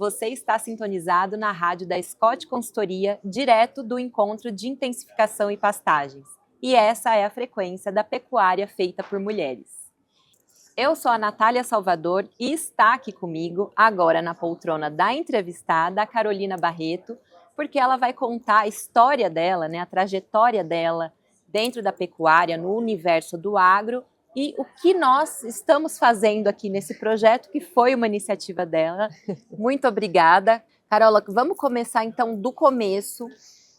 Você está sintonizado na rádio da Scott Consultoria, direto do Encontro de Intensificação e Pastagens. E essa é a frequência da pecuária feita por mulheres. Eu sou a Natália Salvador e está aqui comigo, agora na poltrona da entrevistada, a Carolina Barreto, porque ela vai contar a história dela, a trajetória dela dentro da pecuária, no universo do agro, e o que nós estamos fazendo aqui nesse projeto, que foi uma iniciativa dela. Muito obrigada. Carola, vamos começar então do começo,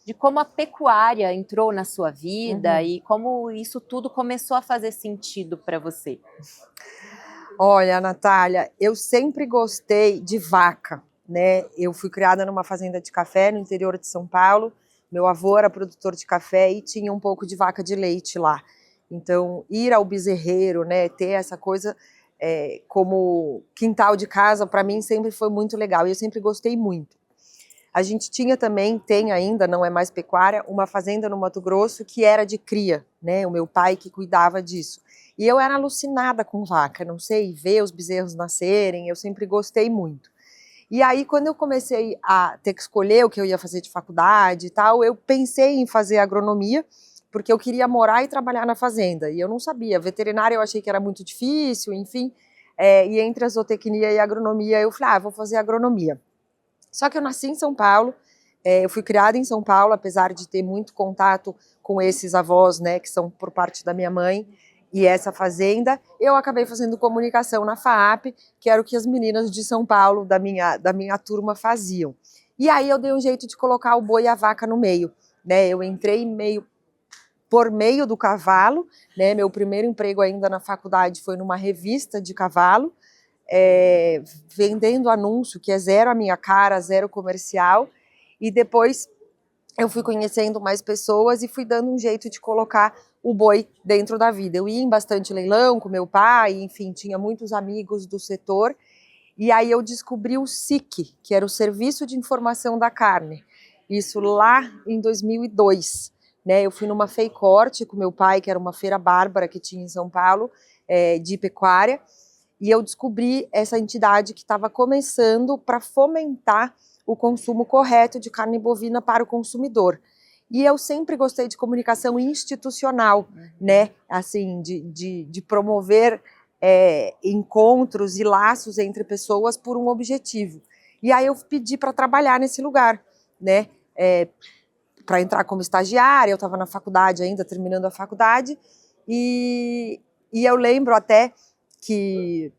de como a pecuária entrou na sua vida e como isso tudo começou a fazer sentido para você. Olha, Natália, eu sempre gostei de vaca, né? Eu fui criada numa fazenda de café no interior de São Paulo. Meu avô era produtor de café e tinha um pouco de vaca de leite lá. Então, ir ao bezerreiro, né, ter essa coisa como quintal de casa, para mim sempre foi muito legal e eu sempre gostei muito. A gente tinha também, tem ainda, não é mais pecuária, uma fazenda no Mato Grosso que era de cria, né? O meu pai que cuidava disso. E eu era alucinada com vaca, não sei, ver os bezerros nascerem, eu sempre gostei muito. E aí, quando eu comecei a ter que escolher o que eu ia fazer de faculdade e tal, eu pensei em fazer agronomia, porque eu queria morar e trabalhar na fazenda, e eu não sabia. Veterinária eu achei que era muito difícil, enfim, e entre a zootecnia e a agronomia eu falei, vou fazer agronomia. Só que eu nasci em São Paulo, eu fui criada em São Paulo, apesar de ter muito contato com esses avós, né, que são por parte da minha mãe, e essa fazenda, eu acabei fazendo comunicação na FAAP, que era o que as meninas de São Paulo, da minha turma, faziam. E aí eu dei um jeito de colocar o boi e a vaca no meio, né, eu entrei por meio do cavalo, né, meu primeiro emprego ainda na faculdade foi numa revista de cavalo, vendendo anúncio, que é zero a minha cara, zero comercial, e depois eu fui conhecendo mais pessoas e fui dando um jeito de colocar o boi dentro da vida. Eu ia em bastante leilão com meu pai, enfim, tinha muitos amigos do setor, e aí eu descobri o SIC, que era o Serviço de Informação da Carne, isso lá em 2002, né? Eu fui numa FEICORTE com meu pai, que era uma feira bárbara que tinha em São Paulo, de pecuária, e eu descobri essa entidade que estava começando para fomentar o consumo correto de carne bovina para o consumidor. E eu sempre gostei de comunicação institucional, né? Assim, de promover encontros e laços entre pessoas por um objetivo. E aí eu pedi para trabalhar nesse lugar, né? Para entrar como estagiária, eu estava na faculdade ainda, terminando a faculdade, e eu lembro até que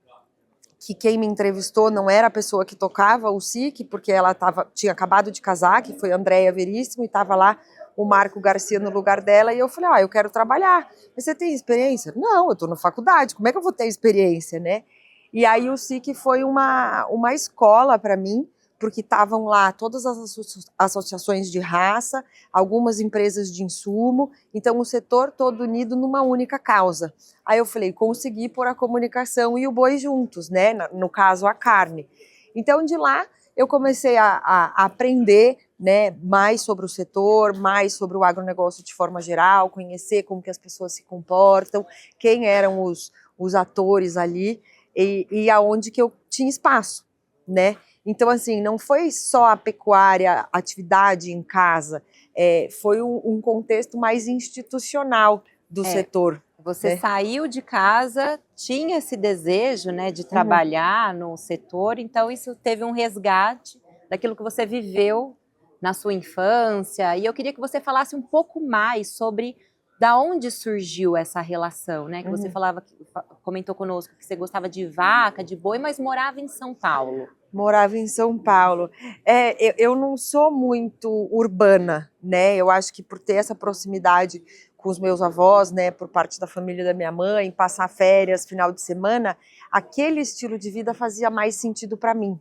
quem me entrevistou não era a pessoa que tocava o SIC, porque ela tinha acabado de casar, que foi a Andréia Veríssimo, e estava lá o Marco Garcia no lugar dela, e eu falei, eu quero trabalhar. Mas você tem experiência? Não, eu estou na faculdade, como é que eu vou ter experiência, né? E aí o SIC foi uma escola para mim, porque estavam lá todas as associações de raça, algumas empresas de insumo, então o setor todo unido numa única causa. Aí eu falei, consegui pôr a comunicação e o boi juntos, né? No caso, a carne. Então, de lá, eu comecei a aprender, né, mais sobre o setor, mais sobre o agronegócio de forma geral, conhecer como que as pessoas se comportam, quem eram os atores ali e aonde que eu tinha espaço, né? Então, assim, não foi só a pecuária, atividade em casa, foi um contexto mais institucional do setor. Você saiu de casa, tinha esse desejo, né, de trabalhar no setor, então isso teve um resgate daquilo que você viveu na sua infância, e eu queria que você falasse um pouco mais sobre da onde surgiu essa relação, né, que você comentou conosco que você gostava de vaca, de boi, mas morava em São Paulo. Morava em São Paulo. Eu não sou muito urbana, né? Eu acho que por ter essa proximidade com os meus avós, né, por parte da família da minha mãe, passar férias, final de semana, aquele estilo de vida fazia mais sentido para mim,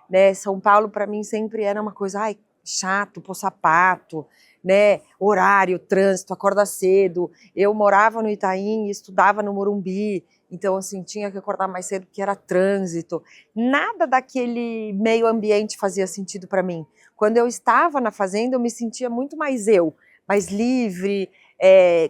né? São Paulo para mim sempre era uma coisa, chato, pôr sapato, né? Horário, trânsito, acorda cedo. Eu morava no Itaim e estudava no Morumbi, então assim, tinha que acordar mais cedo porque era trânsito. Nada daquele meio ambiente fazia sentido para mim. Quando eu estava na fazenda, eu me sentia muito mais mais livre,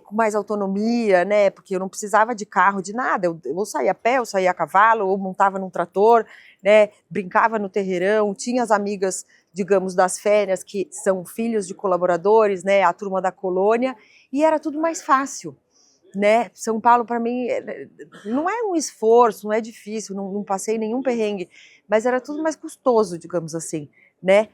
com mais autonomia, né? Porque eu não precisava de carro, de nada. Eu saía a pé, eu saía a cavalo, ou montava num trator, né? Brincava no terreirão, tinha as amigas, digamos, das férias, que são filhos de colaboradores, né? A turma da colônia, e era tudo mais fácil, né? São Paulo, para mim, não é um esforço, não é difícil, não passei nenhum perrengue, mas era tudo mais custoso, digamos assim, né?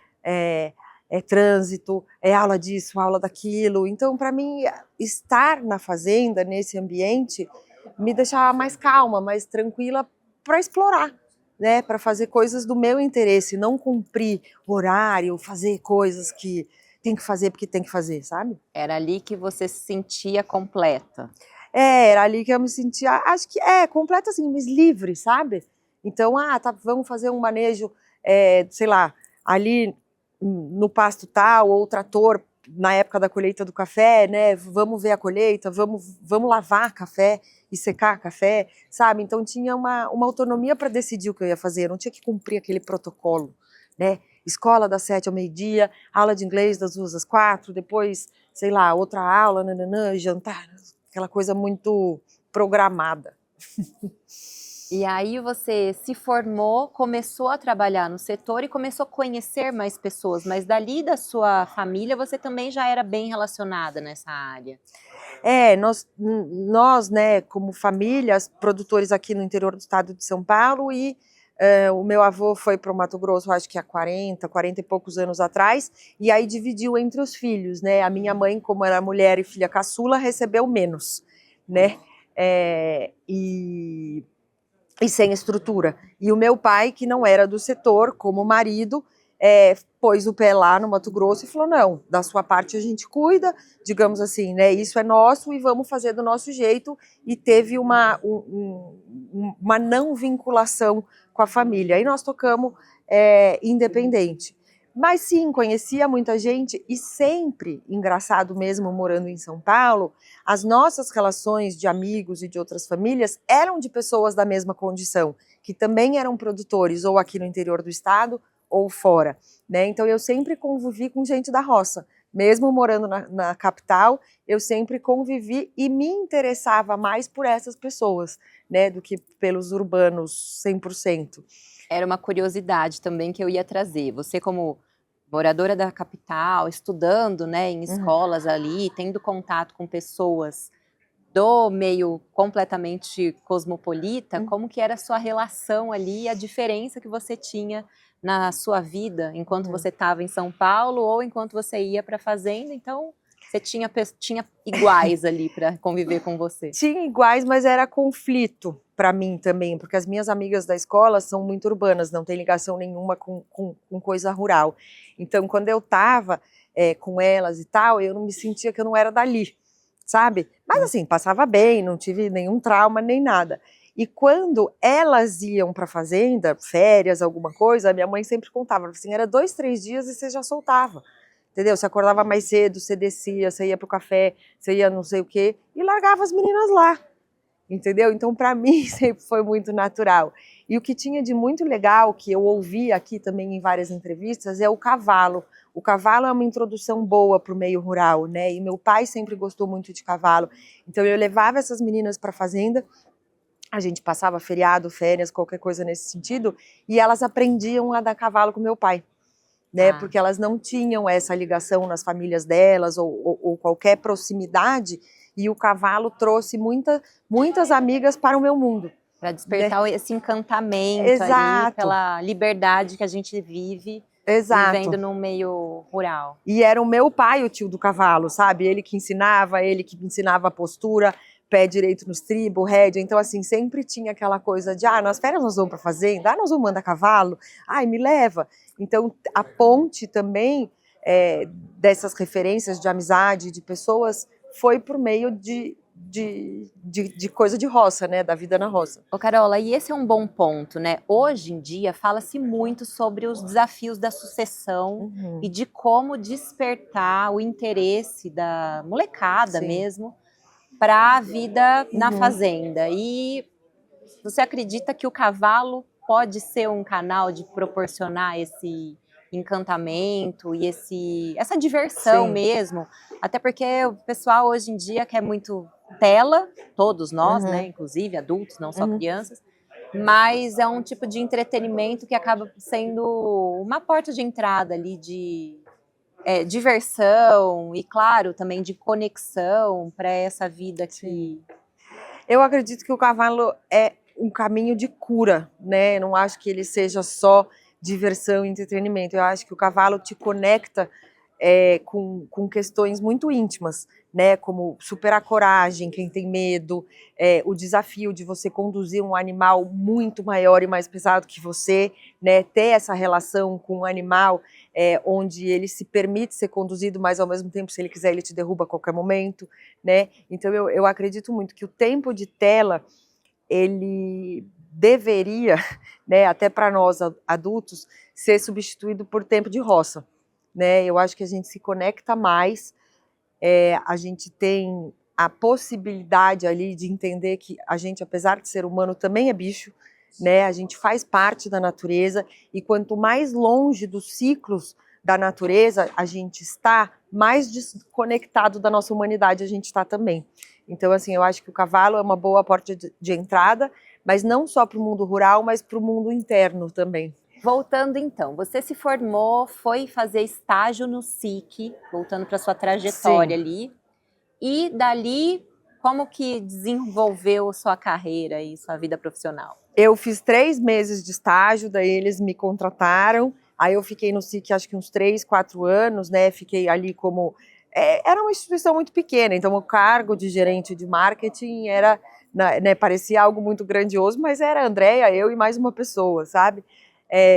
É trânsito, é aula disso, aula daquilo. Então, para mim, estar na fazenda, nesse ambiente, me deixava mais calma, mais tranquila para explorar, né? Para fazer coisas do meu interesse, não cumprir horário, fazer coisas que tem que fazer porque tem que fazer, sabe? Era ali que você se sentia completa. Era ali que eu me sentia, acho que completa assim, mas livre, sabe? Então, vamos fazer um manejo, sei lá, ali no pasto tal, ou o trator na época da colheita do café, né? Vamos ver a colheita, vamos lavar café e secar café, sabe? Então tinha uma autonomia para decidir o que eu ia fazer, eu não tinha que cumprir aquele protocolo, né? Escola das 7 ao meio-dia, aula de inglês das 2 às 4, depois, sei lá, outra aula, nananã, jantar, aquela coisa muito programada. E aí você se formou, começou a trabalhar no setor e começou a conhecer mais pessoas, mas dali da sua família você também já era bem relacionada nessa área. Nós, né, como famílias, produtores aqui no interior do estado de São Paulo, e o meu avô foi para o Mato Grosso, acho que há 40 e poucos anos atrás, e aí dividiu entre os filhos, né? A minha mãe, como era mulher e filha caçula, recebeu menos, né? E sem estrutura. E o meu pai, que não era do setor, como marido, pôs o pé lá no Mato Grosso e falou, não, da sua parte a gente cuida, digamos assim, né, isso é nosso e vamos fazer do nosso jeito, e teve uma não vinculação com a família. Aí nós tocamos independente. Mas sim, conhecia muita gente, e sempre, engraçado mesmo, morando em São Paulo, as nossas relações de amigos e de outras famílias eram de pessoas da mesma condição, que também eram produtores, ou aqui no interior do estado, ou fora, né? Então eu sempre convivi com gente da roça, mesmo morando na capital, eu sempre convivi e me interessava mais por essas pessoas, né, do que pelos urbanos 100%. Era uma curiosidade também que eu ia trazer. Você, como moradora da capital, estudando, né, em escolas ali, tendo contato com pessoas do meio completamente cosmopolita, como que era a sua relação ali, a diferença que você tinha na sua vida enquanto você estava em São Paulo ou enquanto você ia para a fazenda? Então, você tinha iguais ali para conviver com você. Tinha iguais, mas era conflito para mim também, porque as minhas amigas da escola são muito urbanas, não tem ligação nenhuma com coisa rural. Então, quando eu estava com elas e tal, eu não me sentia que eu não era dali, sabe? Mas assim, passava bem, não tive nenhum trauma nem nada. E quando elas iam para a fazenda, férias, alguma coisa, minha mãe sempre contava, assim, era 2, 3 dias e você já soltava. Entendeu? Você acordava mais cedo, você descia, você ia pro café, você ia não sei o quê, e largava as meninas lá, entendeu? Então, para mim, sempre foi muito natural. E o que tinha de muito legal, que eu ouvi aqui também em várias entrevistas, é o cavalo. O cavalo é uma introdução boa para o meio rural, né? E meu pai sempre gostou muito de cavalo. Então, eu levava essas meninas para a fazenda, a gente passava feriado, férias, qualquer coisa nesse sentido, e elas aprendiam a dar cavalo com meu pai. Né, porque elas não tinham essa ligação nas famílias delas ou qualquer proximidade, e o cavalo trouxe muitas amigas para o meu mundo. Para despertar, né, esse encantamento. Exato. Ali pela liberdade que a gente vive. Exato. Vivendo num meio rural. E era o meu pai o tio do cavalo, sabe? Ele que ensinava a postura, pé direito no estribo, rédea. Então, assim, sempre tinha aquela coisa de, nas férias nós vamos para a fazenda, nós vamos andar cavalo, me leva. Então, a ponte também dessas referências de amizade, de pessoas, foi por meio de coisa de roça, né, da vida na roça. Ô Carola, e esse é um bom ponto, né? Hoje em dia fala-se muito sobre os desafios da sucessão e de como despertar o interesse da molecada mesmo para a vida na fazenda. E você acredita que o cavalo pode ser um canal de proporcionar esse encantamento e essa diversão Sim. mesmo. Até porque o pessoal hoje em dia quer muito tela, todos nós, né, Uhum. inclusive adultos, não só Uhum. crianças, mas é um tipo de entretenimento que acaba sendo uma porta de entrada ali de diversão e, claro, também de conexão para essa vida Sim. que... Eu acredito que o cavalo é um caminho de cura, né? Eu não acho que ele seja só diversão e entretenimento. Eu acho que o cavalo te conecta com questões muito íntimas, né? Como superar a coragem, quem tem medo, o desafio de você conduzir um animal muito maior e mais pesado que você, né? Ter essa relação com um animal onde ele se permite ser conduzido, mas ao mesmo tempo, se ele quiser, ele te derruba a qualquer momento, né? Então eu acredito muito que o tempo de tela ele deveria, né, até para nós adultos, ser substituído por tempo de roça, né? Eu acho que a gente se conecta mais, a gente tem a possibilidade ali de entender que a gente, apesar de ser humano, também é bicho, né? A gente faz parte da natureza e quanto mais longe dos ciclos da natureza a gente está, mais desconectado da nossa humanidade a gente está também. Então, assim, eu acho que o cavalo é uma boa porta de entrada, mas não só para o mundo rural, mas para o mundo interno também. Voltando então, você se formou, foi fazer estágio no SIC, voltando para sua trajetória Sim. ali, e dali, como que desenvolveu sua carreira e sua vida profissional? Eu fiz 3 meses de estágio, daí eles me contrataram, aí eu fiquei no SIC acho que uns 3, 4 anos, né, fiquei ali como... era uma instituição muito pequena, então o cargo de gerente de marketing era, né, parecia algo muito grandioso, mas era a Andrea, eu e mais uma pessoa, sabe?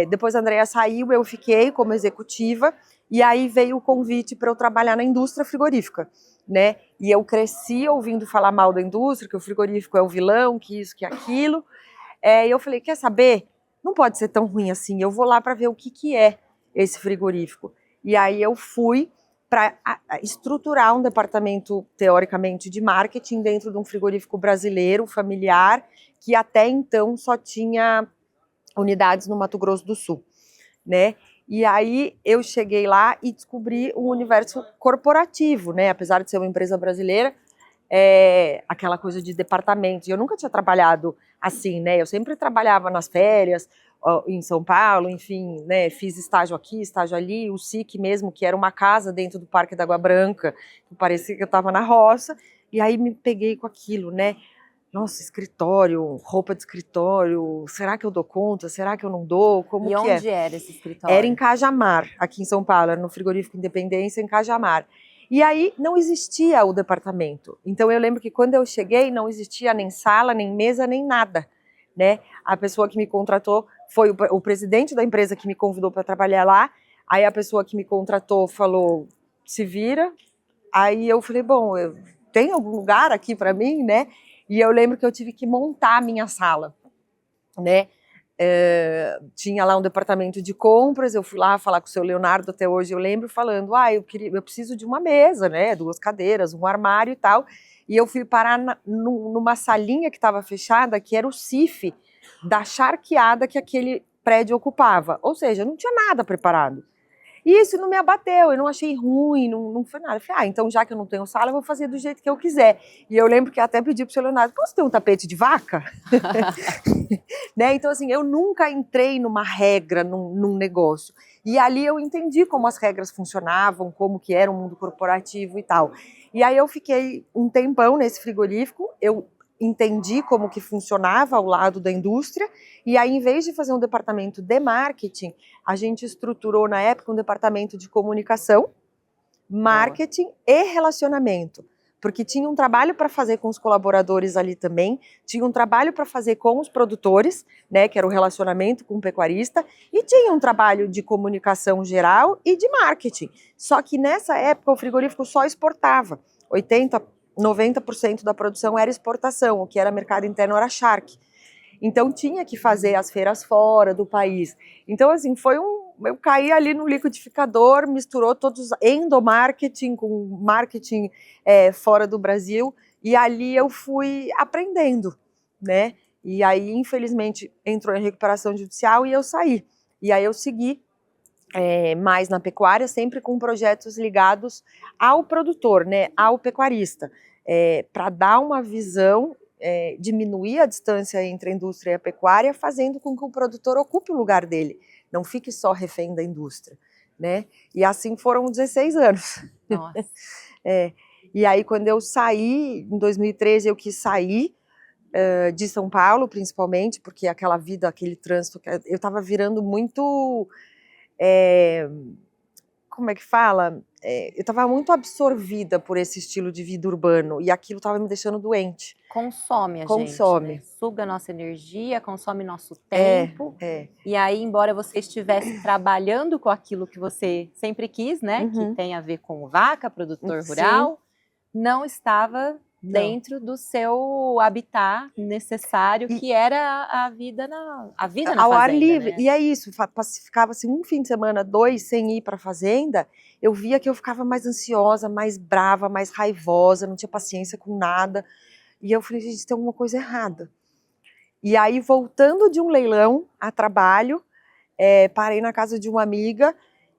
Depois a Andrea saiu, eu fiquei como executiva, e aí veio o convite para eu trabalhar na indústria frigorífica, né? E eu cresci ouvindo falar mal da indústria, que o frigorífico é o vilão, que isso, que aquilo. E eu falei, quer saber? Não pode ser tão ruim assim, eu vou lá para ver o que é esse frigorífico. E aí eu fui para estruturar um departamento, teoricamente, de marketing dentro de um frigorífico brasileiro, familiar, que até então só tinha unidades no Mato Grosso do Sul, né? E aí eu cheguei lá e descobri um universo corporativo, né? Apesar de ser uma empresa brasileira, aquela coisa de departamento. Eu nunca tinha trabalhado assim, né? Eu sempre trabalhava nas férias, em São Paulo, enfim, né? Fiz estágio aqui, estágio ali, o SIC mesmo, que era uma casa dentro do Parque da Água Branca, que parecia que eu estava na roça, e aí me peguei com aquilo, né? Nossa, escritório, roupa de escritório, será que eu dou conta? Será que eu não dou? Como E que é? onde era esse Era em escritório? Cajamar, aqui em São Paulo, era no frigorífico Independência, em Cajamar. E aí não existia o departamento. Então eu lembro que quando eu cheguei não existia nem sala, nem mesa, nem nada, né? A pessoa que me contratou foi o presidente da empresa que me convidou para trabalhar lá. Aí a pessoa que me contratou falou: "Se vira". Aí eu falei: "Bom, tem algum lugar aqui para mim, né?" E eu lembro que eu tive que montar a minha sala, né? Tinha lá um departamento de compras, eu fui lá falar com o seu Leonardo, até hoje eu lembro, falando, eu preciso de uma mesa, né, 2 cadeiras, um armário e tal, e eu fui parar numa salinha que estava fechada, que era o CIF da charqueada que aquele prédio ocupava, ou seja, não tinha nada preparado. E isso não me abateu, eu não achei ruim, não foi nada. Eu falei, então já que eu não tenho sala, eu vou fazer do jeito que eu quiser. E eu lembro que até pedi pro seu Leonardo, posso ter um tapete de vaca? Né? Então, assim, eu nunca entrei numa regra, num negócio. E ali eu entendi como as regras funcionavam, como que era o mundo corporativo e tal. E aí eu fiquei um tempão nesse frigorífico, eu entendi como que funcionava ao lado da indústria, e aí, em vez de fazer um departamento de marketing, a gente estruturou, na época, um departamento de comunicação, marketing e relacionamento, porque tinha um trabalho para fazer com os colaboradores ali também, tinha um trabalho para fazer com os produtores, né, que era o relacionamento com o pecuarista, e tinha um trabalho de comunicação geral e de marketing. Só que nessa época o frigorífico só exportava, 80, 90% da produção era exportação, o que era mercado interno era charque. Então tinha que fazer as feiras fora do país. Então, assim, eu caí ali no liquidificador, misturou todos endomarketing com marketing fora do Brasil, e ali eu fui aprendendo, né? E aí, infelizmente, entrou em recuperação judicial e eu saí. E aí eu segui mais na pecuária, sempre com projetos ligados ao produtor, né, ao pecuarista, para dar uma visão, diminuir a distância entre a indústria e a pecuária, fazendo com que o produtor ocupe o lugar dele, não fique só refém da indústria, né? E assim foram 16 anos. Nossa. E aí quando eu saí, em 2013 eu quis sair de São Paulo, principalmente, porque aquela vida, aquele trânsito, eu estava virando muito... como é que fala? Eu estava muito absorvida por esse estilo de vida urbano e aquilo estava me deixando doente. Consome a Consome. gente, né? Suga nossa energia, consome nosso tempo. E aí, embora você estivesse trabalhando com aquilo que você sempre quis, né? Que tem a ver com vaca, produtor rural, não estava dentro do seu habitat necessário, que era a vida na fazenda. Ao ar livre. Né? E é isso, ficava assim um fim de semana, 2, sem ir para a fazenda, eu via que eu ficava mais ansiosa, mais brava, mais raivosa, não tinha paciência com nada. E eu falei, gente, tem alguma coisa errada. E aí, voltando de um leilão a trabalho, parei na casa de uma amiga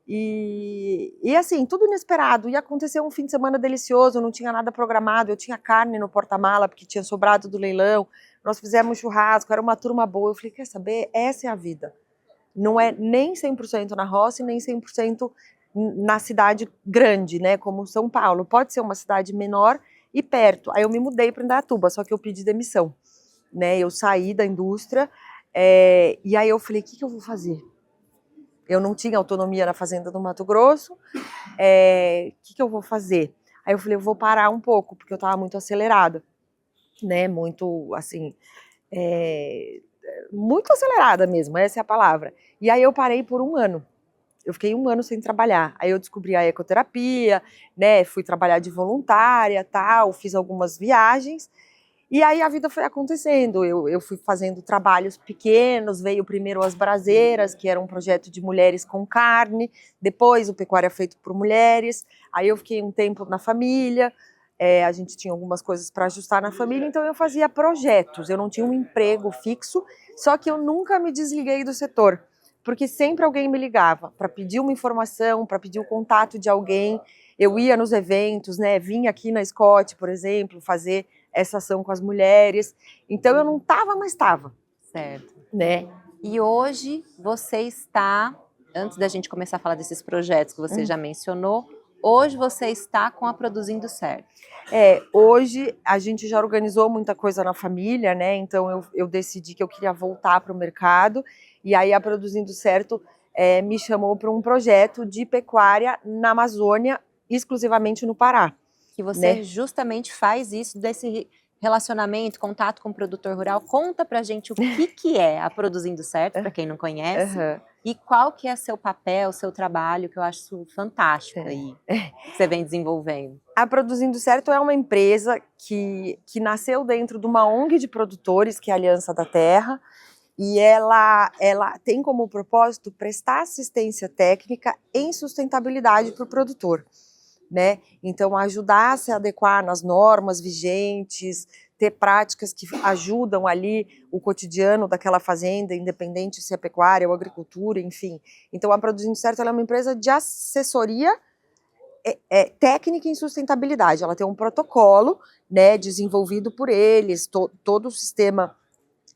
e assim, tudo inesperado. Ia acontecer um fim de semana delicioso, não tinha nada programado, eu tinha carne no porta-mala, porque tinha sobrado do leilão, nós fizemos churrasco, era uma turma boa. Eu falei, quer saber? Essa é a vida. Não é nem 100% na roça e nem 100% na cidade grande, né, como São Paulo. Pode ser uma cidade menor e perto. Aí eu me mudei para Indaiatuba, só que eu pedi demissão, né, eu saí da indústria, e aí eu falei, o que eu vou fazer? Eu não tinha autonomia na fazenda do Mato Grosso, o que eu vou fazer? Aí eu falei, eu vou parar um pouco, porque eu estava muito acelerada, né, muito, assim, muito acelerada mesmo, essa é a palavra. E aí eu parei por 1 ano. Eu fiquei 1 ano sem trabalhar. Aí eu descobri a ecoterapia, né? Fui trabalhar de voluntária, tal, fiz algumas viagens. E aí a vida foi acontecendo. Eu fui fazendo trabalhos pequenos. Veio primeiro as Braseiras, que era um projeto de mulheres com carne. Depois o Pecuária Feito por Mulheres. Aí eu fiquei um tempo na família. A gente tinha algumas coisas para ajustar na família, então eu fazia projetos. Eu não tinha um emprego fixo, só que eu nunca me desliguei do setor, porque sempre alguém me ligava para pedir uma informação, para pedir o contato de alguém. Eu ia nos eventos, né? Vinha aqui na Scott, por exemplo, fazer essa ação com as mulheres. Então eu não estava, mas estava. Certo. Né? E hoje você está, antes da gente começar a falar desses projetos que você já mencionou, hoje você está com a Produzindo Certo. Hoje a gente já organizou muita coisa na família, né? Então eu decidi que eu queria voltar para o mercado, e aí a Produzindo Certo me chamou para um projeto de pecuária na Amazônia, exclusivamente no Pará. Que você justamente faz isso, desse relacionamento, contato com o produtor rural. Conta pra gente o que é a Produzindo Certo, para quem não conhece, e qual que é seu papel, seu trabalho, que eu acho fantástico aí, que você vem desenvolvendo. A Produzindo Certo é uma empresa que nasceu dentro de uma ONG de produtores, que é a Aliança da Terra, e ela tem como propósito prestar assistência técnica em sustentabilidade para o produtor, né? Então, ajudar a se adequar nas normas vigentes, ter práticas que ajudam ali o cotidiano daquela fazenda, independente se é pecuária ou agricultura, enfim. Então, a Produzindo Certo ela é uma empresa de assessoria técnica em sustentabilidade. Ela tem um protocolo, né, desenvolvido por eles, todo o sistema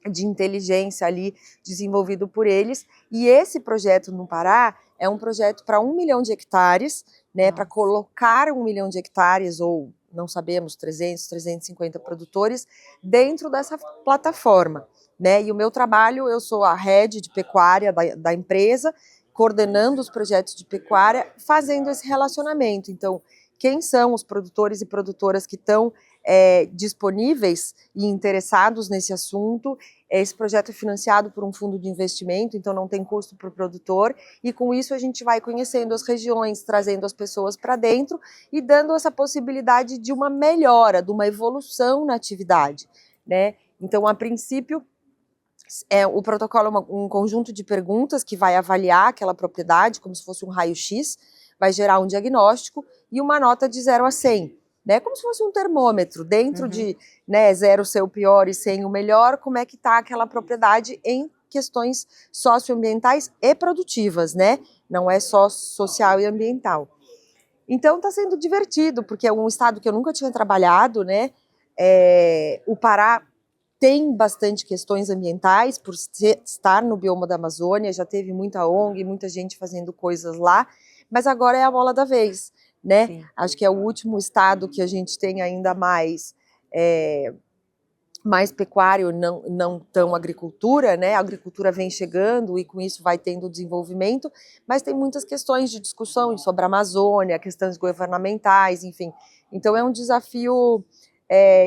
de inteligência ali desenvolvido por eles, e esse projeto no Pará é um projeto para 1 milhão de hectares, né, para colocar 1 milhão de hectares, ou não sabemos, 300, 350 produtores, dentro dessa plataforma, né, e o meu trabalho, eu sou a head de pecuária da empresa, coordenando os projetos de pecuária, fazendo esse relacionamento. Então, quem são os produtores e produtoras que estão disponíveis e interessados nesse assunto? Esse projeto é financiado por um fundo de investimento, então não tem custo para o produtor, e com isso a gente vai conhecendo as regiões, trazendo as pessoas para dentro e dando essa possibilidade de uma melhora, de uma evolução na atividade, né? Então, a princípio, o protocolo é um conjunto de perguntas que vai avaliar aquela propriedade, como se fosse um raio-x, vai gerar um diagnóstico e uma nota de 0 a 100. Né, como se fosse um termômetro, dentro de 0 ser o pior e 100 o melhor, como é que está aquela propriedade em questões socioambientais e produtivas, né? não é só social e ambiental. Então está sendo divertido, porque é um estado que eu nunca tinha trabalhado, né? O Pará tem bastante questões ambientais, por estar no bioma da Amazônia, já teve muita ONG, muita gente fazendo coisas lá, mas agora é a bola da vez, né? Sim. Acho que é o último estado que a gente tem ainda mais pecuário, não tão agricultura, né? A agricultura vem chegando e com isso vai tendo desenvolvimento, mas tem muitas questões de discussão sobre a Amazônia, questões governamentais, enfim. Então é um desafio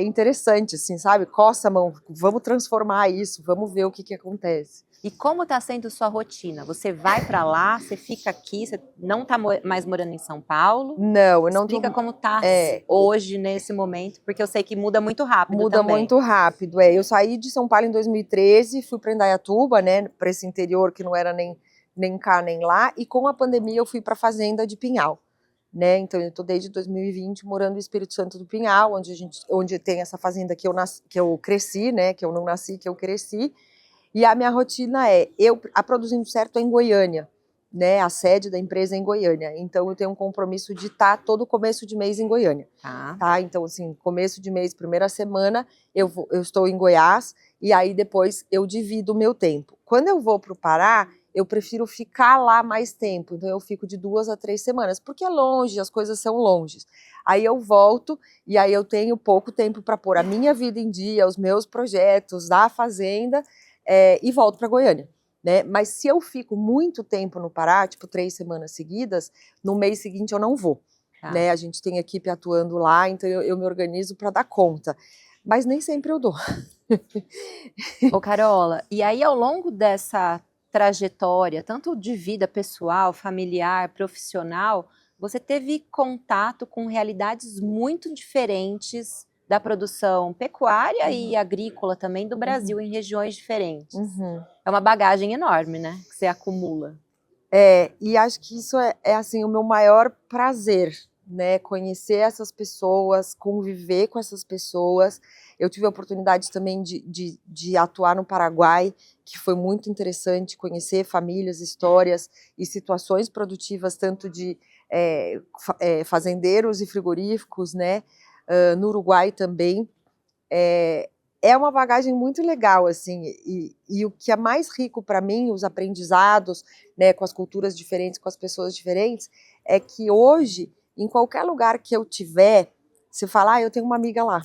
interessante, assim, sabe? Coça a mão, vamos transformar isso, vamos ver o que acontece. E como está sendo sua rotina? Você vai para lá, você fica aqui, você não está mais morando em São Paulo? Não, eu não tô... Explica como está hoje, nesse momento, porque eu sei que muda muito rápido Muda também. muito rápido, Eu saí de São Paulo em 2013, fui para Indaiatuba, né, para esse interior que não era nem cá nem lá, e com a pandemia eu fui para a fazenda de Pinhal, né? Então eu estou desde 2020 morando no Espírito Santo do Pinhal, onde tem essa fazenda que eu cresci, né? Que eu não nasci, que eu cresci. E a minha rotina a Produzindo Certo é em Goiânia, né? A sede da empresa é em Goiânia. Então eu tenho um compromisso de estar todo começo de mês em Goiânia. Tá? Então, assim, começo de mês, primeira semana, eu estou em Goiás, e aí depois eu divido o meu tempo. Quando eu vou para o Pará, eu prefiro ficar lá mais tempo, então eu fico de 2 a 3 semanas, porque é longe, as coisas são longes. Aí eu volto, e aí eu tenho pouco tempo para pôr a minha vida em dia, os meus projetos da fazenda, e volto para Goiânia. Né? Mas se eu fico muito tempo no Pará, tipo 3 semanas seguidas, no mês seguinte eu não vou. Né? A gente tem equipe atuando lá, então eu me organizo para dar conta. Mas nem sempre eu dou. Ô Carola, e aí ao longo dessa trajetória, tanto de vida pessoal, familiar, profissional, você teve contato com realidades muito diferentes da produção pecuária e agrícola também do Brasil, em regiões diferentes. É uma bagagem enorme, né, que você acumula. E acho que isso é assim, o meu maior prazer, né, conhecer essas pessoas, conviver com essas pessoas. Eu tive a oportunidade também de atuar no Paraguai, que foi muito interessante, conhecer famílias, histórias e situações produtivas, tanto de fazendeiros e frigoríficos, né, no Uruguai também. É uma bagagem muito legal, assim, e o que é mais rico para mim, os aprendizados, né, com as culturas diferentes, com as pessoas diferentes, é que hoje, em qualquer lugar que eu tiver, você fala, eu tenho uma amiga lá.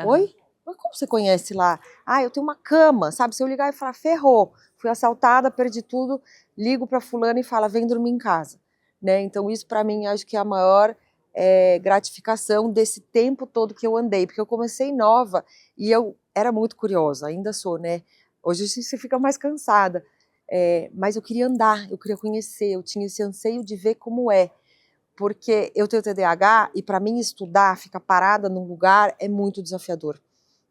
Oi? Mas como você conhece lá? Eu tenho uma cama, sabe? Se eu ligar e falar, ferrou, fui assaltada, perdi tudo, ligo para fulano e fala, vem dormir em casa. Né? Então isso para mim, acho que é a maior gratificação desse tempo todo que eu andei, porque eu comecei nova e eu era muito curiosa, ainda sou, né? Hoje você fica mais cansada, mas eu queria andar, eu queria conhecer, eu tinha esse anseio de ver como é, porque eu tenho TDAH e para mim estudar, ficar parada num lugar é muito desafiador.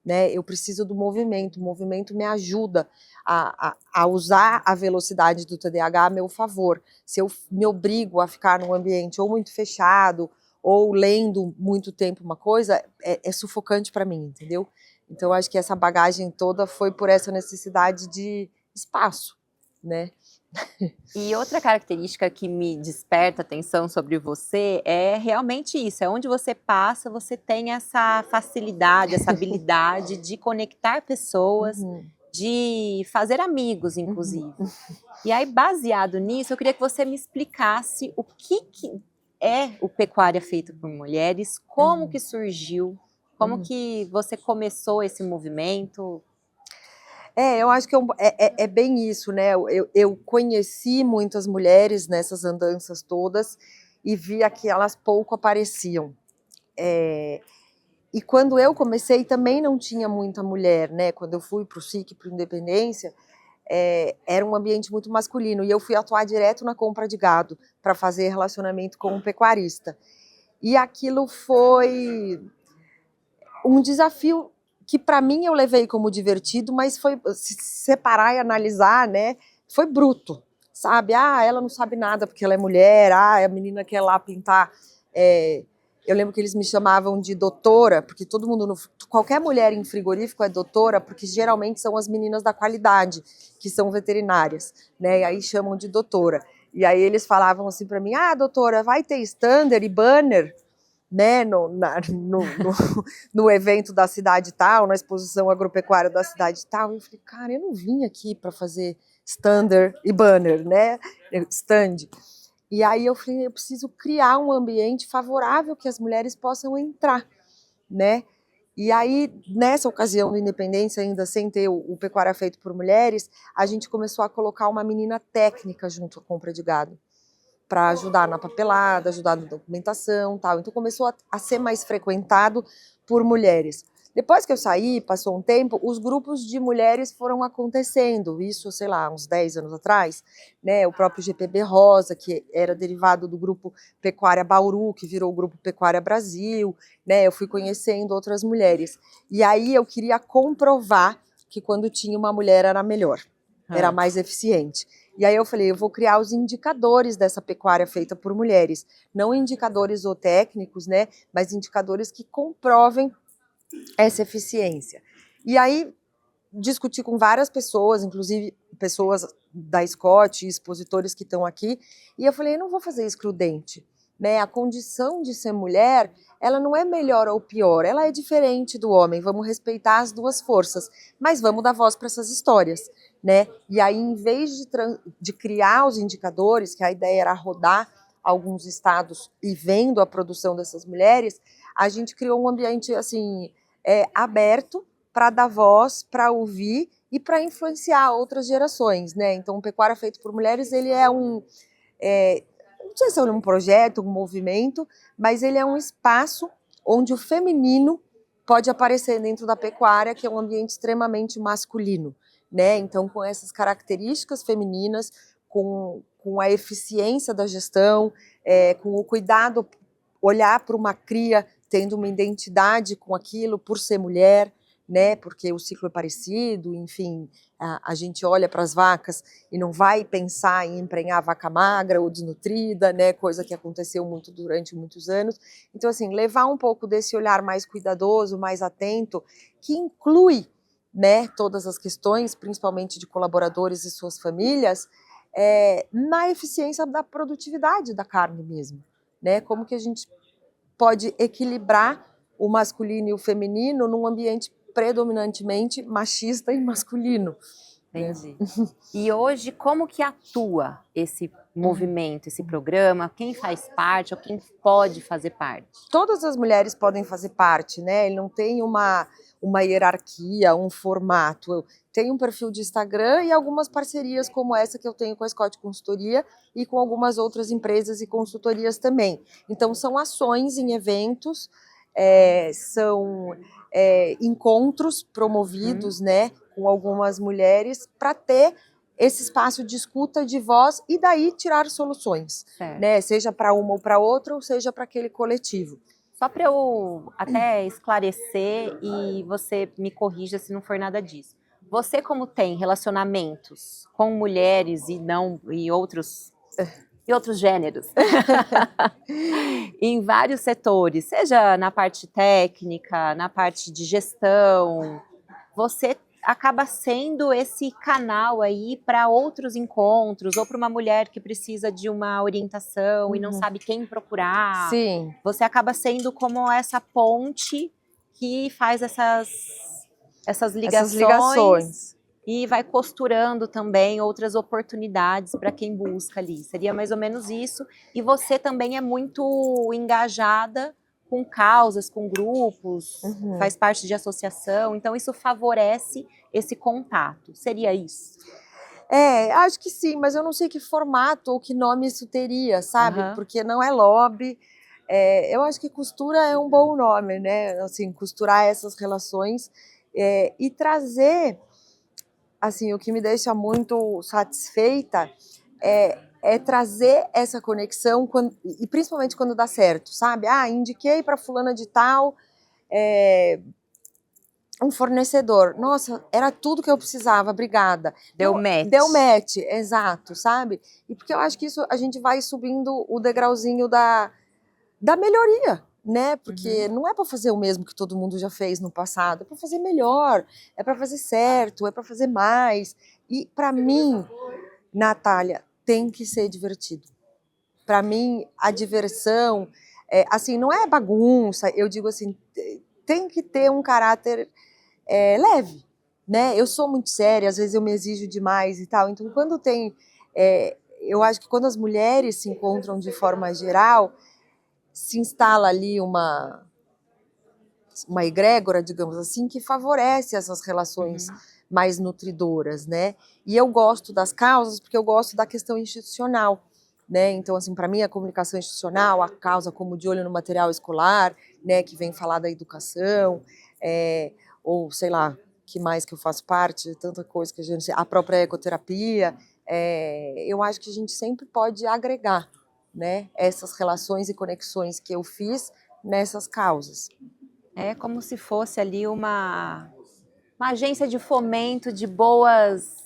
Né? Eu preciso do movimento, o movimento me ajuda a usar a velocidade do TDAH a meu favor. Se eu me obrigo a ficar num ambiente ou muito fechado, ou lendo muito tempo uma coisa, é sufocante para mim, entendeu? Então, acho que essa bagagem toda foi por essa necessidade de espaço, né? E outra característica que me desperta atenção sobre você é realmente isso, é onde você passa, você tem essa facilidade, essa habilidade de conectar pessoas, de fazer amigos, inclusive. E aí, baseado nisso, eu queria que você me explicasse o que é o Pecuária Feita por Mulheres, como que surgiu, como que você começou esse movimento. Eu acho que é bem isso, né? Eu conheci muitas mulheres nessas andanças todas e via que elas pouco apareciam. E quando eu comecei, também não tinha muita mulher, né? Quando eu fui para o SIC, para o Independência, era um ambiente muito masculino. E eu fui atuar direto na compra de gado para fazer relacionamento com um pecuarista. E aquilo foi um desafio que para mim eu levei como divertido, mas foi se separar e analisar, né? Foi bruto, sabe? Ela não sabe nada porque ela é mulher, a menina quer lá pintar. Eu lembro que eles me chamavam de doutora, porque todo mundo, qualquer mulher em frigorífico é doutora, porque geralmente são as meninas da qualidade, que são veterinárias, né? E aí chamam de doutora. E aí eles falavam assim para mim, doutora, vai ter stander e banner, né, no evento da cidade tal, na exposição agropecuária da cidade tal. E eu falei, cara, eu não vim aqui para fazer stander e banner, né, stand. E aí eu falei, eu preciso criar um ambiente favorável que as mulheres possam entrar, né? E aí, nessa ocasião do Independência, ainda sem ter o Pecuária Feito por Mulheres, a gente começou a colocar uma menina técnica junto à compra de gado, para ajudar na papelada, ajudar na documentação, tal. Então começou a ser mais frequentado por mulheres. Depois que eu saí, passou um tempo, os grupos de mulheres foram acontecendo, isso, sei lá, uns 10 anos atrás, né? O próprio GPB Rosa, que era derivado do grupo Pecuária Bauru, que virou o grupo Pecuária Brasil, né? Eu fui conhecendo outras mulheres. E aí eu queria comprovar que quando tinha uma mulher era melhor, era mais eficiente. E aí eu falei, eu vou criar os indicadores dessa pecuária feita por mulheres, não indicadores zootécnicos, né, mas indicadores que comprovem essa eficiência. E aí discuti com várias pessoas, inclusive pessoas da Scott, expositores que estão aqui, e eu falei, eu não vou fazer excludente, né? A condição de ser mulher, ela não é melhor ou pior, ela é diferente do homem, vamos respeitar as duas forças, mas vamos dar voz para essas histórias, né? E aí, em vez de criar os indicadores, que a ideia era rodar alguns estados e vendo a produção dessas mulheres, a gente criou um ambiente, assim, aberto, para dar voz, para ouvir e para influenciar outras gerações, né? Então, o Pecuária Feito por Mulheres, ele é não sei se é um projeto, um movimento, mas ele é um espaço onde o feminino pode aparecer dentro da pecuária, que é um ambiente extremamente masculino, né? Então, com essas características femininas, com a eficiência da gestão, com o cuidado, olhar para uma cria tendo uma identidade com aquilo por ser mulher, né? Porque o ciclo é parecido, enfim, a gente olha para as vacas e não vai pensar em emprenhar vaca magra ou desnutrida, né? Coisa que aconteceu muito durante muitos anos. Então, assim, levar um pouco desse olhar mais cuidadoso, mais atento, que inclui, né, todas as questões, principalmente de colaboradores e suas famílias, na eficiência da produtividade da carne mesmo, né? Como que a gente pode equilibrar o masculino e o feminino num ambiente predominantemente machista e masculino. Entendi. E hoje, como que atua esse movimento, esse programa? Quem faz parte ou quem pode fazer parte? Todas as mulheres podem fazer parte, né? Ele não tem uma hierarquia, um formato. Eu tenho um perfil de Instagram e algumas parcerias como essa que eu tenho com a Scott Consultoria e com algumas outras empresas e consultorias também. Então, são ações em eventos, são encontros promovidos, né, com algumas mulheres para ter esse espaço de escuta, de voz e daí tirar soluções, né, seja para uma ou para outra ou seja para aquele coletivo. Só para eu até esclarecer e você me corrija se não for nada disso. Você, como tem relacionamentos com mulheres e outros gêneros em vários setores, seja na parte técnica, na parte de gestão, você acaba sendo esse canal aí para outros encontros, ou para uma mulher que precisa de uma orientação e não sabe quem procurar. Sim. Você acaba sendo como essa ponte que faz essas ligações e vai costurando também outras oportunidades para quem busca ali. Seria mais ou menos isso. E você também é muito engajada com causas, com grupos, faz parte de associação, então isso favorece esse contato. Seria isso? Acho que sim, mas eu não sei que formato ou que nome isso teria, sabe? Porque não é lobby. Eu acho que costura é um bom nome, né? Assim, costurar essas relações e trazer, assim, o que me deixa muito satisfeita é trazer essa conexão, e principalmente quando dá certo, sabe? Indiquei para fulana de tal um fornecedor. Nossa, era tudo que eu precisava, obrigada. Deu match. Deu match, exato, sabe? E porque eu acho que isso a gente vai subindo o degrauzinho da melhoria, né? Porque não é para fazer o mesmo que todo mundo já fez no passado, é para fazer melhor, é para fazer certo, é para fazer mais. E para mim, Natália, tem que ser divertido. Para mim, a diversão, assim, não é bagunça, eu digo assim, tem que ter um caráter leve, né? Eu sou muito séria, às vezes eu me exijo demais e tal, então quando tem, eu acho que quando as mulheres se encontram de forma geral, se instala ali uma egrégora, digamos assim, que favorece essas relações mais nutridoras, né? E eu gosto das causas porque eu gosto da questão institucional, né? Então, assim, para mim a comunicação institucional, a causa como De Olho no Material Escolar, né, que vem falar da educação, ou sei lá, que mais que eu faço parte, tanta coisa que a própria ecoterapia, eu acho que a gente sempre pode agregar, né, essas relações e conexões que eu fiz nessas causas. É como se fosse ali uma agência de fomento de boas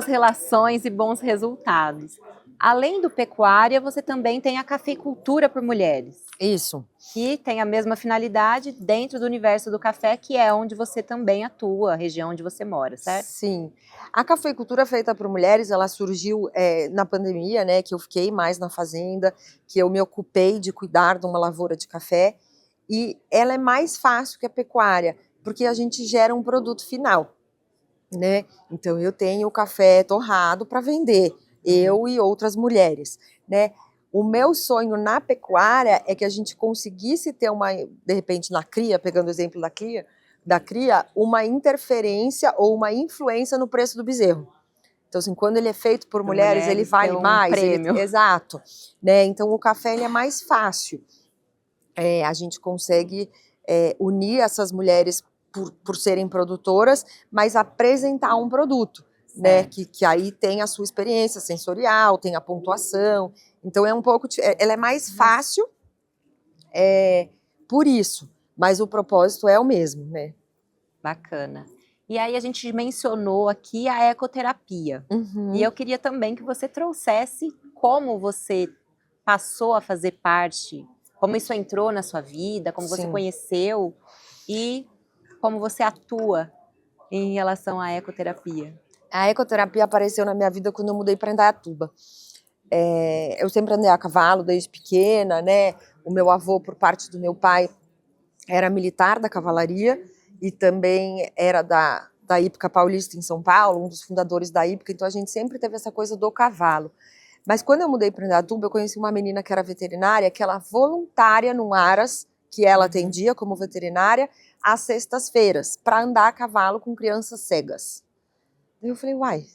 relações e bons resultados. Além do pecuária, você também tem a cafeicultura por mulheres. Isso. Que tem a mesma finalidade dentro do universo do café, que é onde você também atua, a região onde você mora, certo? Sim. A cafeicultura feita por mulheres, ela surgiu na pandemia, né, que eu fiquei mais na fazenda, que eu me ocupei de cuidar de uma lavoura de café, e ela é mais fácil que a pecuária, porque a gente gera um produto final, né? Então eu tenho o café torrado para vender, eu e outras mulheres, né? O meu sonho na pecuária é que a gente conseguisse ter de repente na cria, pegando o exemplo da cria, uma interferência ou uma influência no preço do bezerro. Então, assim, quando ele é feito por mulheres, ele vale mais. Prêmio. Exato. Né? Então, o café ele é mais fácil. A gente consegue unir essas mulheres por serem produtoras, mas apresentar um produto, né? Que aí tem a sua experiência sensorial, tem a pontuação. Então é um pouco, ela é mais fácil por isso, mas o propósito é o mesmo, né? Bacana. E aí a gente mencionou aqui a ecoterapia. E eu queria também que você trouxesse como você passou a fazer parte, como isso entrou na sua vida, como você conheceu e como você atua em relação à ecoterapia. A ecoterapia apareceu na minha vida quando eu mudei para Indaiatuba. Eu sempre andei a cavalo desde pequena, né? O meu avô, por parte do meu pai, era militar da cavalaria e também era da Hípica Paulista em São Paulo, um dos fundadores da Hípica, então a gente sempre teve essa coisa do cavalo. Mas quando eu mudei para Indaiatuba, eu conheci uma menina que era veterinária, que ela voluntária num Aras, que ela atendia como veterinária, às sextas-feiras, para andar a cavalo com crianças cegas. Eu falei, uai,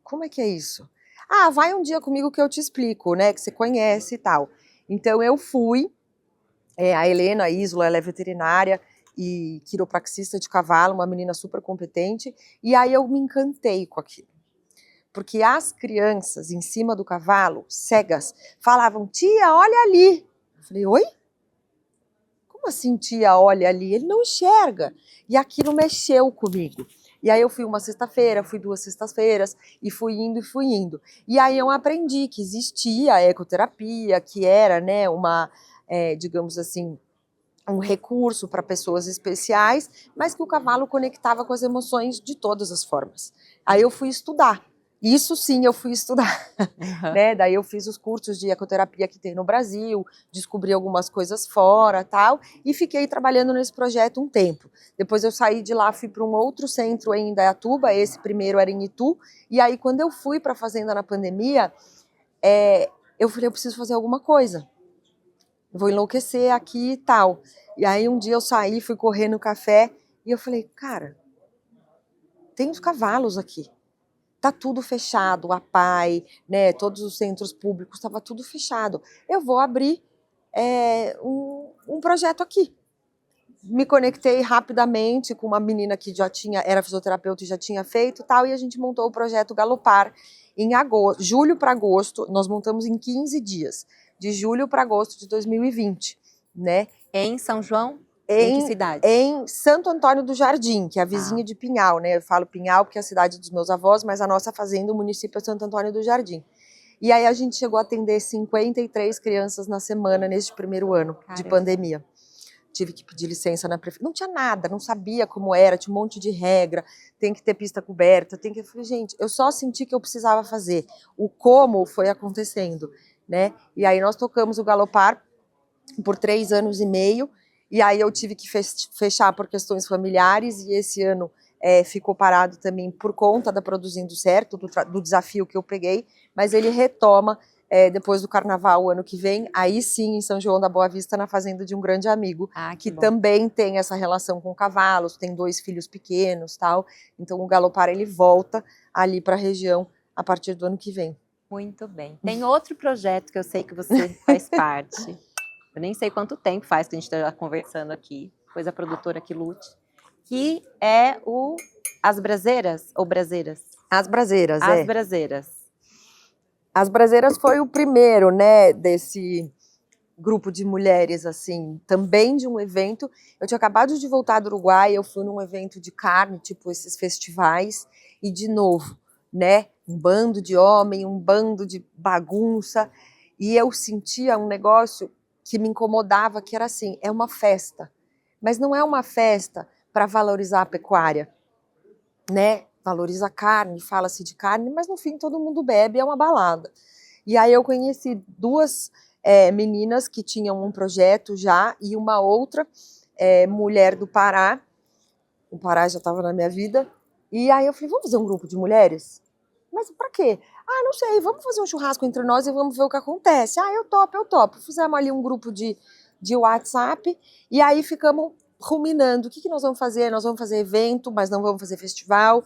como é que é isso? Ah, vai um dia comigo que eu te explico, né, que você conhece e tal. Então eu fui, a Helena Isla, ela é veterinária e quiropraxista de cavalo, uma menina super competente, e aí eu me encantei com aquilo. Porque as crianças em cima do cavalo, cegas, falavam, tia, olha ali. Eu falei, oi? Como assim, tia, olha ali? Ele não enxerga. E aquilo mexeu comigo. E aí eu fui uma sexta-feira, fui 2 sextas-feiras, e fui indo e fui indo. E aí eu aprendi que existia a ecoterapia, que era, né, digamos assim, um recurso para pessoas especiais, mas que o cavalo conectava com as emoções de todas as formas. Aí eu fui estudar. Isso sim, eu fui estudar, né? Daí eu fiz os cursos de ecoterapia que tem no Brasil, descobri algumas coisas fora, tal, e fiquei trabalhando nesse projeto um tempo. Depois eu saí de lá, fui para um outro centro em Indaiatuba, esse primeiro era em Itu, e aí quando eu fui para a fazenda na pandemia, eu falei, eu preciso fazer alguma coisa. Vou enlouquecer aqui e tal. E aí um dia eu saí, fui correr no café, e eu falei, cara, tem os cavalos aqui. Tá tudo fechado, a PAI, né, todos os centros públicos, estava tudo fechado. Eu vou abrir um projeto aqui. Me conectei rapidamente com uma menina que era fisioterapeuta e já tinha feito tal, e a gente montou o projeto Galopar em agosto, julho para agosto, nós montamos em 15 dias, de julho para agosto de 2020, né? Em São João? Em que cidade? Em Santo Antônio do Jardim, que é a vizinha de Pinhal, né? Eu falo Pinhal porque é a cidade dos meus avós, mas a nossa fazenda, o município é Santo Antônio do Jardim. E aí a gente chegou a atender 53 crianças na semana neste primeiro ano de pandemia. tive que pedir licença na prefeitura. Não tinha nada, não sabia como era, tinha um monte de regra, tem que ter pista coberta, tem que... Eu falei, gente, eu só senti que eu precisava fazer. O como foi acontecendo, né? E aí nós tocamos o Galopar por 3 anos e meio, e aí eu tive que fechar por questões familiares, e esse ano ficou parado também por conta da Produzindo Certo, do desafio que eu peguei, mas ele retoma depois do carnaval o ano que vem, aí sim em São João da Boa Vista, na fazenda de um grande amigo, que também tem essa relação com cavalos, tem 2 filhos pequenos, tal. Então o Galopar ele volta ali para a região a partir do ano que vem. Muito bem. Tem outro projeto que eu sei que você faz parte. Eu nem sei quanto tempo faz que a gente está conversando aqui, pois a produtora que lute, que é o As Braseiras ou Braseiras? As Braseiras, As Braseiras. As Braseiras foi o primeiro, né, desse grupo de mulheres, assim, também de um evento. Eu tinha acabado de voltar do Uruguai, eu fui num evento de carne, tipo esses festivais, e de novo, né, um bando de homem, um bando de bagunça, e eu sentia um negócio que me incomodava, que era assim, é uma festa, mas não é uma festa para valorizar a pecuária, né? Valoriza a carne, fala-se de carne, mas no fim todo mundo bebe, é uma balada. E aí eu conheci 2 meninas que tinham um projeto já, e uma outra mulher do Pará, o Pará já estava na minha vida, e aí eu falei, vamos fazer um grupo de mulheres? Mas pra quê? Ah, não sei, vamos fazer um churrasco entre nós e vamos ver o que acontece. Ah, eu topo. Fizemos ali um grupo de WhatsApp e aí ficamos ruminando. O que nós vamos fazer? Nós vamos fazer evento, mas não vamos fazer festival. O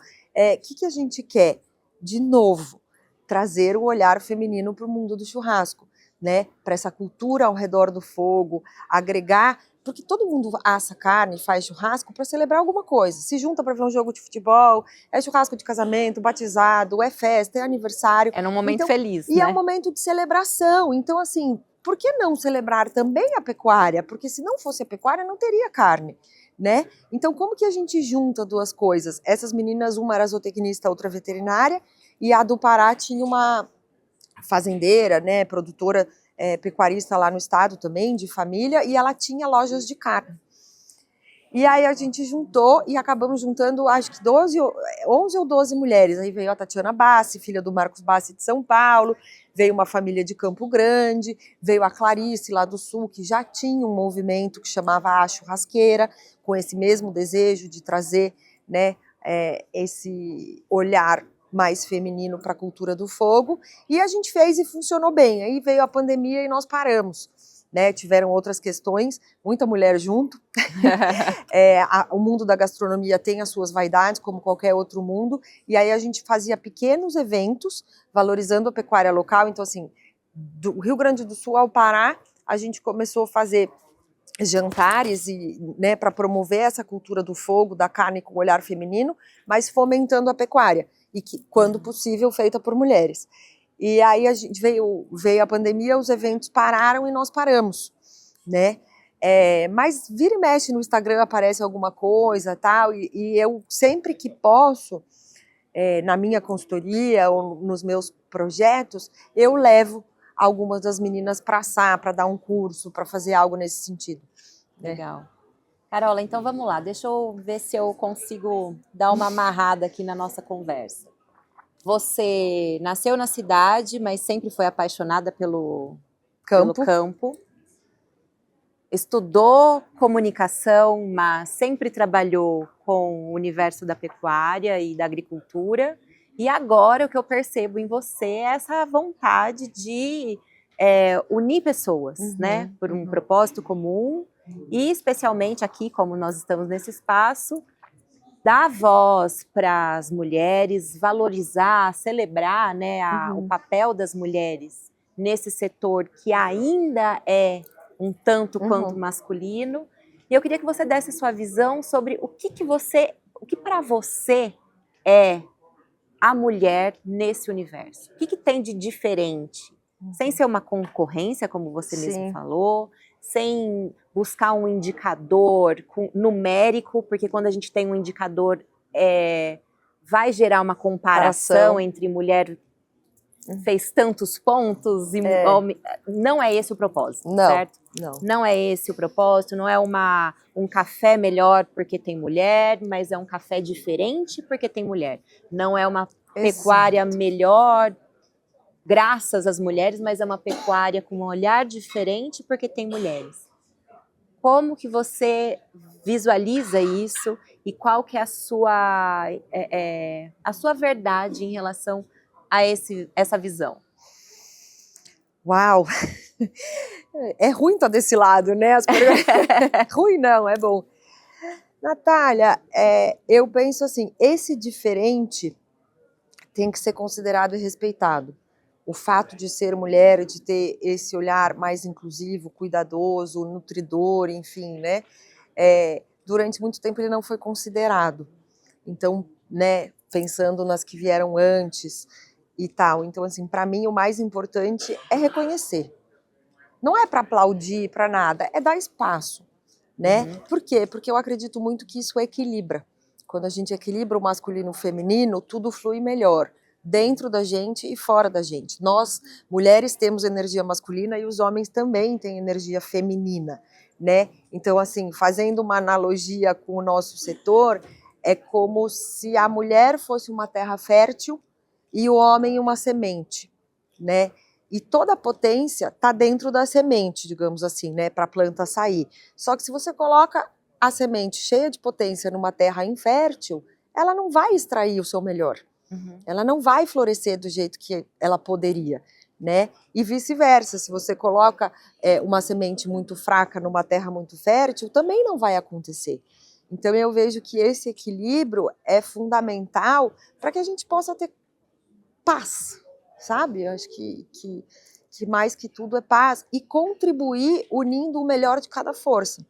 que a gente quer? De novo, trazer o olhar feminino para o mundo do churrasco, né? Para essa cultura ao redor do fogo, agregar... Porque todo mundo assa carne, faz churrasco para celebrar alguma coisa. Se junta para ver um jogo de futebol, é churrasco de casamento, batizado, é festa, é aniversário. É num momento então, feliz, e né? é um momento de celebração. Então, assim, por que não celebrar também a pecuária? Porque se não fosse a pecuária, não teria carne, né? Então, como que a gente junta 2 coisas? Essas meninas, uma era zootecnista, outra veterinária, e a do Pará tinha uma fazendeira, né, produtora pecuarista lá no estado também, de família, e ela tinha lojas de carne. E aí a gente juntou e acabamos juntando, acho que 11 ou 12 mulheres. Aí veio a Tatiana Bassi, filha do Marcos Bassi de São Paulo, veio uma família de Campo Grande, veio a Clarice lá do Sul, que já tinha um movimento que chamava A Churrasqueira, com esse mesmo desejo de trazer, né, esse olhar mais feminino para a cultura do fogo, e a gente fez e funcionou bem. Aí veio a pandemia e nós paramos, né? Tiveram outras questões, muita mulher junto. O mundo da gastronomia tem as suas vaidades, como qualquer outro mundo, e aí a gente fazia pequenos eventos, valorizando a pecuária local. Então, assim, do Rio Grande do Sul ao Pará, a gente começou a fazer jantares e, né, para promover essa cultura do fogo, da carne com olhar feminino, mas fomentando a pecuária, e que, quando possível, feita por mulheres. E aí a gente veio a pandemia, os eventos pararam e nós paramos, né? Mas vira e mexe no Instagram, aparece alguma coisa, tal, e eu sempre que posso, na minha consultoria ou nos meus projetos, eu levo algumas das meninas para assar, para dar um curso, para fazer algo nesse sentido. Legal. Carola, então vamos lá, deixa eu ver se eu consigo dar uma amarrada aqui na nossa conversa. Você nasceu na cidade, mas sempre foi apaixonada pelo campo. Estudou comunicação, mas sempre trabalhou com o universo da pecuária e da agricultura. E agora o que eu percebo em você é essa vontade de unir pessoas, né, por um propósito comum, e especialmente aqui, como nós estamos nesse espaço, dar voz para as mulheres, valorizar, celebrar, né, o papel das mulheres nesse setor que ainda é um tanto quanto masculino. E eu queria que você desse sua visão sobre o que para você é a mulher nesse universo. O que tem de diferente? Sem ser uma concorrência, como você mesmo falou, sem buscar um indicador numérico, porque quando a gente tem um indicador, vai gerar uma comparação entre mulher fez tantos pontos e não é esse o propósito, Não, certo? não. Não é esse o propósito, não é um café melhor porque tem mulher, mas é um café diferente porque tem mulher. Não é uma pecuária melhor graças às mulheres, mas é uma pecuária com um olhar diferente porque tem mulheres. Como que você visualiza isso e qual que é a sua verdade em relação a essa visão? Uau! É ruim estar desse lado, né? Ruim não, é bom. Natália, eu penso assim, esse diferente tem que ser considerado e respeitado. O fato de ser mulher, de ter esse olhar mais inclusivo, cuidadoso, nutridor, enfim, né? Durante muito tempo ele não foi considerado. Então, né, pensando nas que vieram antes e tal. Então, assim, para mim o mais importante é reconhecer. Não é para aplaudir, para nada, é dar espaço, né? Por quê? Porque eu acredito muito que isso equilibra. Quando a gente equilibra o masculino e o feminino, tudo flui melhor, dentro da gente e fora da gente. Nós, mulheres, temos energia masculina e os homens também têm energia feminina, né? Então, assim, fazendo uma analogia com o nosso setor, é como se a mulher fosse uma terra fértil e o homem uma semente, né? E toda a potência está dentro da semente, digamos assim, né, para a planta sair. Só que se você coloca a semente cheia de potência numa terra infértil, ela não vai extrair o seu melhor. Ela não vai florescer do jeito que ela poderia, né? E vice-versa, se você coloca uma semente muito fraca numa terra muito fértil, também não vai acontecer. Então eu vejo que esse equilíbrio é fundamental para que a gente possa ter paz, sabe? Eu acho que mais que tudo é paz e contribuir unindo o melhor de cada força,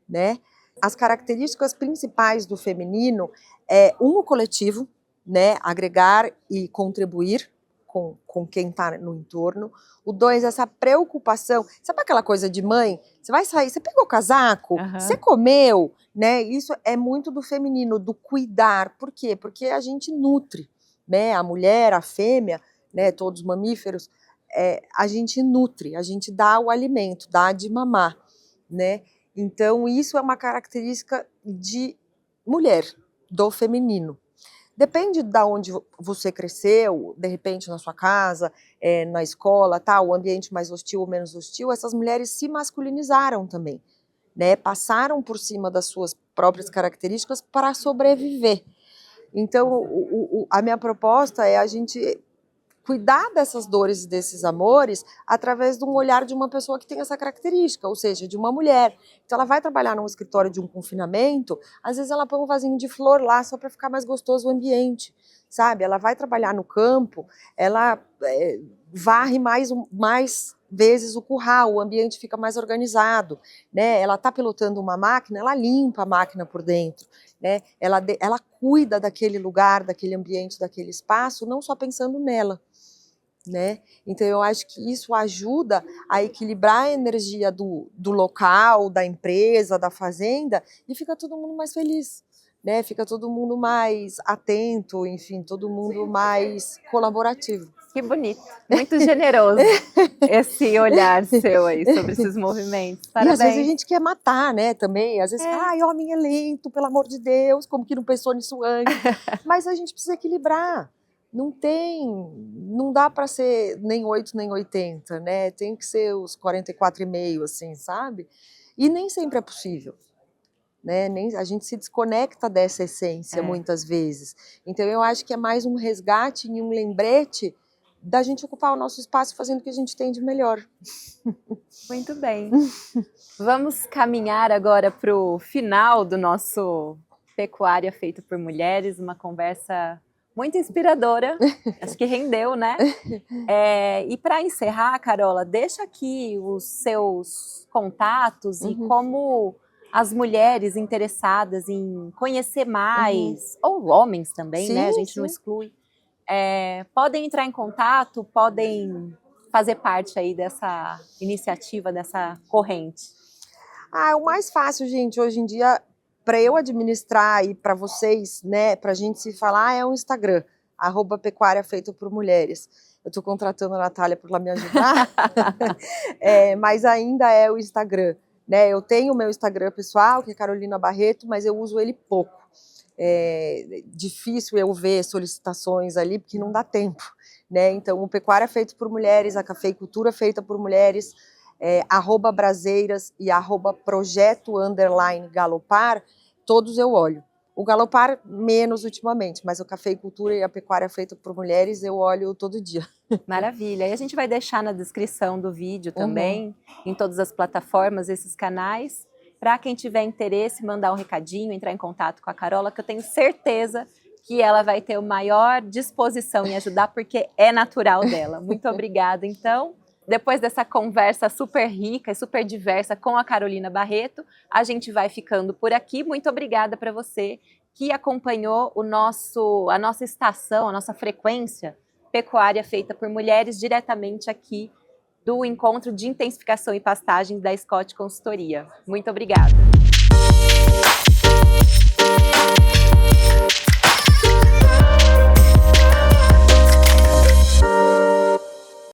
né? As características principais do feminino é o coletivo, né? Agregar e contribuir com quem está no entorno. O 2, essa preocupação. Sabe aquela coisa de mãe? Você vai sair, você pegou o casaco? Você comeu? Né? Isso é muito do feminino, do cuidar. Por quê? Porque a gente nutre, né? A mulher, a fêmea, né? Todos os mamíferos, a gente nutre, a gente dá o alimento, dá de mamar, né? Então, isso é uma característica de mulher, do feminino. Depende de onde você cresceu, de repente na sua casa, na escola, tá, o ambiente mais hostil ou menos hostil, essas mulheres se masculinizaram também, né? Passaram por cima das suas próprias características para sobreviver. Então, a minha proposta é a gente cuidar dessas dores e desses amores através de um olhar de uma pessoa que tem essa característica, ou seja, de uma mulher. Então ela vai trabalhar num escritório de um confinamento, às vezes ela põe um vasinho de flor lá só para ficar mais gostoso o ambiente, sabe? Ela vai trabalhar no campo, ela varre mais vezes o curral, o ambiente fica mais organizado, né? Ela está pilotando uma máquina, ela limpa a máquina por dentro, né? Ela cuida daquele lugar, daquele ambiente, daquele espaço, não só pensando nela, né? Então eu acho que isso ajuda a equilibrar a energia do local, da empresa, da fazenda, e fica todo mundo mais feliz, né? Fica todo mundo mais atento, enfim, todo mundo mais colaborativo. Que bonito, muito generoso esse olhar seu aí sobre esses movimentos. Parabéns. E às vezes a gente quer matar, né, também. Às vezes fala, ai, homem é lento, pelo amor de Deus, como que não pensou nisso antes? Mas a gente precisa equilibrar. Não dá para ser nem 8 nem 80, né? Tem que ser os 44,5, assim, sabe? E nem sempre é possível, né? A gente se desconecta dessa essência muitas vezes. Então eu acho que é mais um resgate e um lembrete da gente ocupar o nosso espaço fazendo o que a gente tem de melhor. Muito bem. Vamos caminhar agora para o final do nosso Pecuária Feita por Mulheres, uma conversa muito inspiradora, acho que rendeu, né? E para encerrar, Carola, deixa aqui os seus contatos e como as mulheres interessadas em conhecer mais, ou homens também, né? A gente não exclui, podem entrar em contato, podem fazer parte aí dessa iniciativa, dessa corrente. O mais fácil, gente, hoje em dia, para eu administrar e para vocês, né, para a gente se falar, é o Instagram, @pecuária feita por mulheres. eu estou contratando a Natália para ela me ajudar, mas ainda é o Instagram, né? Eu tenho o meu Instagram pessoal, que é Carolina Barreto, mas eu uso ele pouco. É difícil eu ver solicitações ali, porque não dá tempo, né? Então, o Pecuária feito por mulheres, a cafeicultura feita por mulheres, @braseiras e @projeto_galopar, todos eu olho. O Galopar menos ultimamente, mas a cafeicultura e a pecuária feita por mulheres eu olho todo dia. Maravilha. E a gente vai deixar na descrição do vídeo também, em todas as plataformas, esses canais, para quem tiver interesse, mandar um recadinho, entrar em contato com a Carola, que eu tenho certeza que ela vai ter a maior disposição em ajudar, porque é natural dela. Muito obrigada, então. Depois dessa conversa super rica e super diversa com a Carolina Barreto, a gente vai ficando por aqui. Muito obrigada para você que acompanhou a nossa estação, a nossa frequência Pecuária feita por mulheres, diretamente aqui do Encontro de Intensificação e Pastagens da Scott Consultoria. Muito obrigada!